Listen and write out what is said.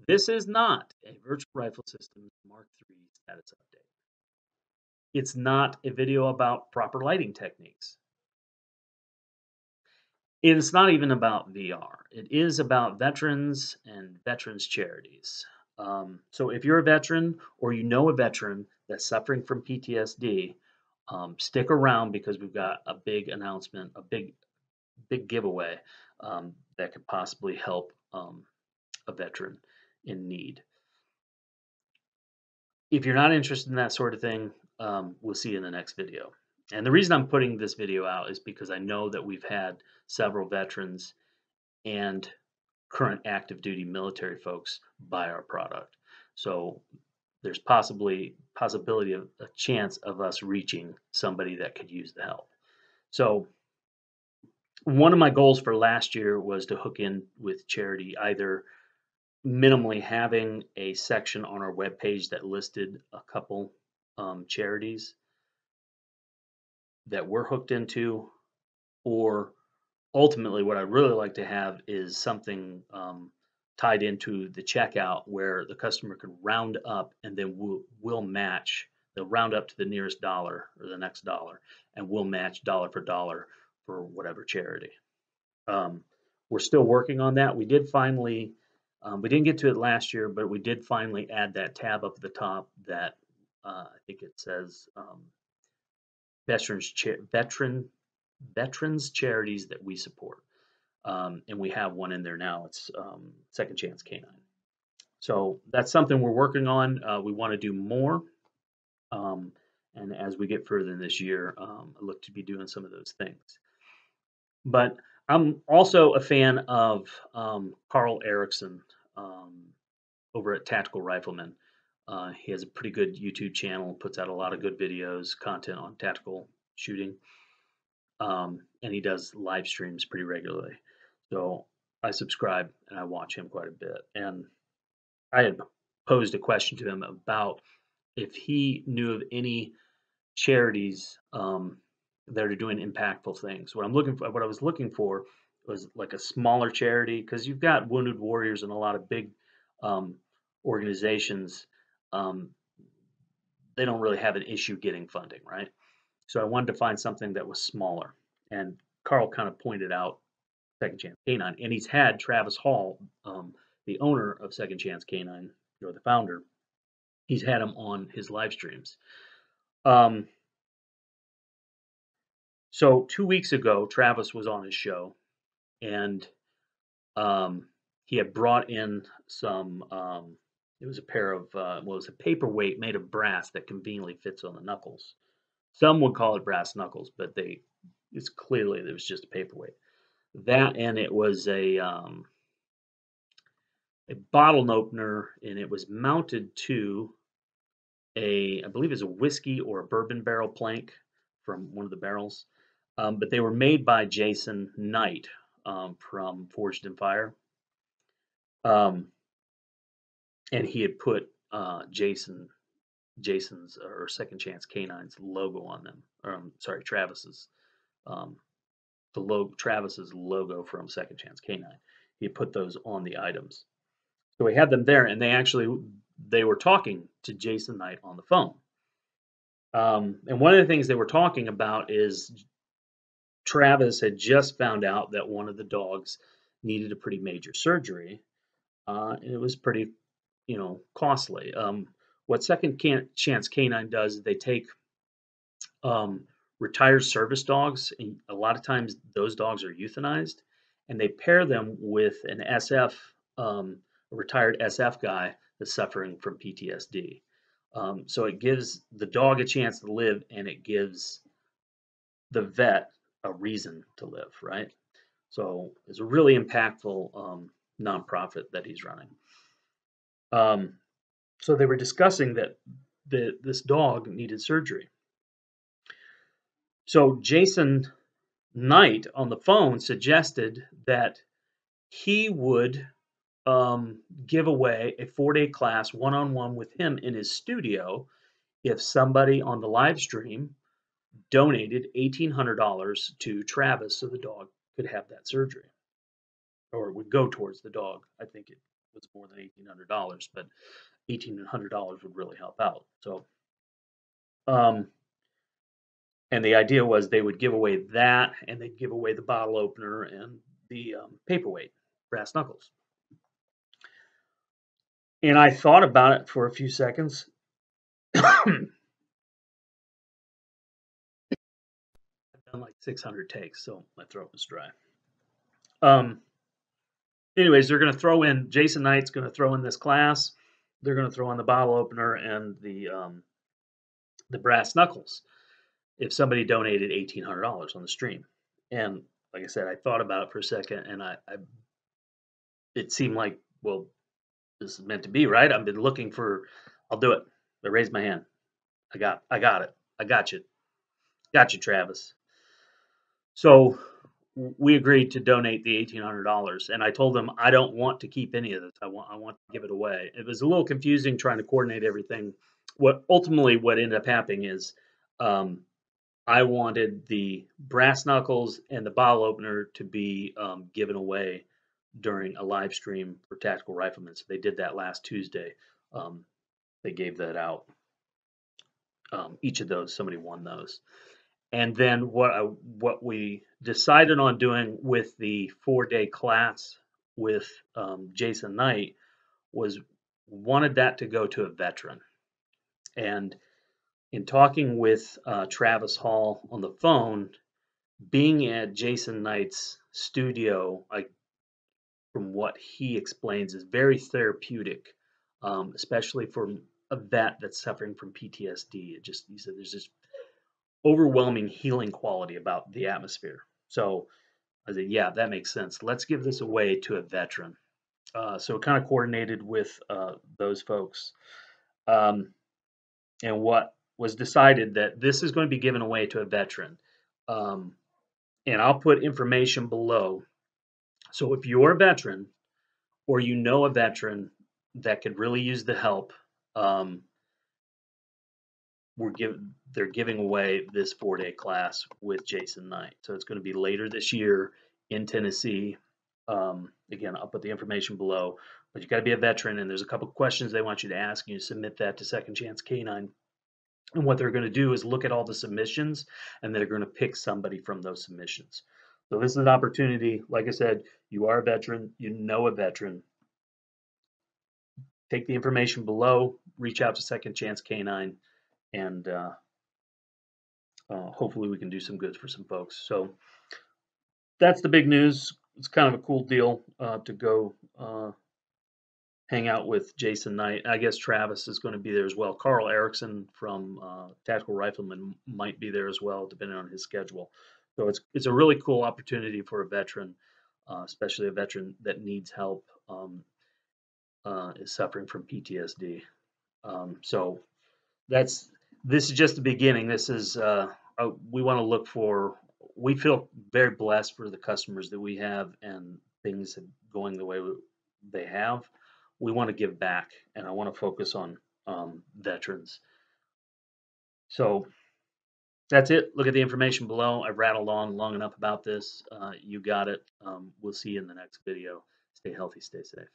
This is not a Virtual Rifle Systems Mark III status update. It's not a video about proper lighting techniques. It's not even about VR. It is about veterans and veterans charities. So if you're a veteran or you know a veteran that's suffering from PTSD, stick around because we've got a big announcement, a big giveaway that could possibly help a veteran in need. If you're not interested in that sort of thing, we'll see you in the next video. And the reason I'm putting this video out is because I know that we've had several veterans and current active duty military folks buy our product. So there's possibility of a chance of us reaching somebody that could use the help. So one of my goals for last year was to hook in with charity, either minimally having a section on our webpage that listed a couple charities that we're hooked into, or ultimately what I'd really like to have is something tied into the checkout where the customer could round up and then we'll match. They'll round up to the nearest dollar or the next dollar, and we'll match dollar for dollar for whatever charity. We're still working on that. We did finally, we didn't get to it last year, but we did finally add that tab up at the top that I think it says veterans charities that we support. And we have one in there now. It's Second Chance Canine. So that's something we're working on. We want to do more. And as we get further in this year, I look to be doing some of those things. But I'm also a fan of Karl Ericson over at Tactical Rifleman. He has a pretty good YouTube channel, puts out a lot of good videos, content on tactical shooting. And he does live streams pretty regularly. So I subscribe and I watch him quite a bit. And I had posed a question to him about if he knew of any charities that are doing impactful things. What I was looking for was like a smaller charity, because you've got Wounded Warriors and a lot of big organizations. They don't really have an issue getting funding, right? So I wanted to find something that was smaller. And Karl kind of pointed out Second Chance Canine, and he's had Travis Hall, the owner of Second Chance Canine, or the founder. He's had him on his live streams. So 2 weeks ago, Travis was on his show, and he had brought in some. It was a pair of it was a paperweight made of brass that conveniently fits on the knuckles. Some would call it brass knuckles, but it's clearly there was just a paperweight. That, and it was a bottle opener, and it was mounted to I believe it's a whiskey or a bourbon barrel plank from one of the barrels. But they were made by Jason Knight from Forged in Fire. And he had put Jason's or Second Chance Canine's logo on them. Sorry, Travis's Travis's logo from Second Chance Canine. He had put those on the items. So we had them there, and they were talking to Jason Knight on the phone. And one of the things they were talking about is Travis had just found out that one of the dogs needed a pretty major surgery, and it was pretty, costly. What Second Chance Canine does is they take retired service dogs, and a lot of times those dogs are euthanized, and they pair them with an SF, a retired SF guy that's suffering from PTSD. So it gives the dog a chance to live, and it gives the vet a reason to live, right? So it's a really impactful nonprofit that he's running. So they were discussing that this dog needed surgery. So Jason Knight on the phone suggested that he would give away a 4-day class one-on-one with him in his studio if somebody on the live stream donated $1,800 to Travis so the dog could have that surgery, or it would go towards the dog. I think it was more than $1,800, but $1,800 would really help out. So, and the idea was they would give away that, and they'd give away the bottle opener and the paperweight, brass knuckles. And I thought about it for a few seconds. I've done like 600 takes, so my throat was dry. Anyways, they're going to throw in, Jason Knight's going to throw in this class. They're going to throw in the bottle opener and the brass knuckles if somebody donated $1,800 on the stream. And like I said, I thought about it for a second, and it seemed like, well, this is meant to be, right? I've been looking for, I'll do it. I raised my hand. I got it. I got you. Got you, Travis. So we agreed to donate the $1,800, and I told them I don't want to keep any of this. I want to give it away. It was a little confusing trying to coordinate everything. What ended up happening is I wanted the brass knuckles and the bottle opener to be given away during a live stream for Tactical Riflemen. So they did that last Tuesday. They gave that out. Each of those, somebody won those. And then what we decided on doing with the 4-day class with Jason Knight was wanted that to go to a veteran. And in talking with Travis Hall on the phone, being at Jason Knight's studio, from what he explains, is very therapeutic, especially for a vet that's suffering from PTSD. He said there's this overwhelming healing quality about the atmosphere. So I said, yeah, that makes sense. Let's give this away to a veteran. So it kind of coordinated with those folks. And what was decided that this is going to be given away to a veteran. And I'll put information below. So if you're a veteran or you know a veteran that could really use the help, they're giving away this 4-day class with Jason Knight. So it's going to be later this year in Tennessee. Again, I'll put the information below, but you got to be a veteran, and there's a couple questions they want you to ask. You submit that to Second Chance K9. And what they're going to do is look at all the submissions, and they're going to pick somebody from those submissions. So this is an opportunity. Like I said, you are a veteran, you know a veteran. Take the information below, reach out to Second Chance K9, and hopefully we can do some good for some folks. So that's the big news. It's kind of a cool deal to go hang out with Jason Knight. I guess Travis is going to be there as well. Karl Ericson from Tactical Rifleman might be there as well, depending on his schedule. So it's a really cool opportunity for a veteran, especially a veteran that needs help, is suffering from PTSD. So this is just the beginning. This is we want to look for. We feel very blessed for the customers that we have and things going the way they have. We want to give back, and I want to focus on veterans. So that's it. Look at the information below. I've rattled on long enough about this. You got it. We'll see you in the next video. Stay healthy, stay safe.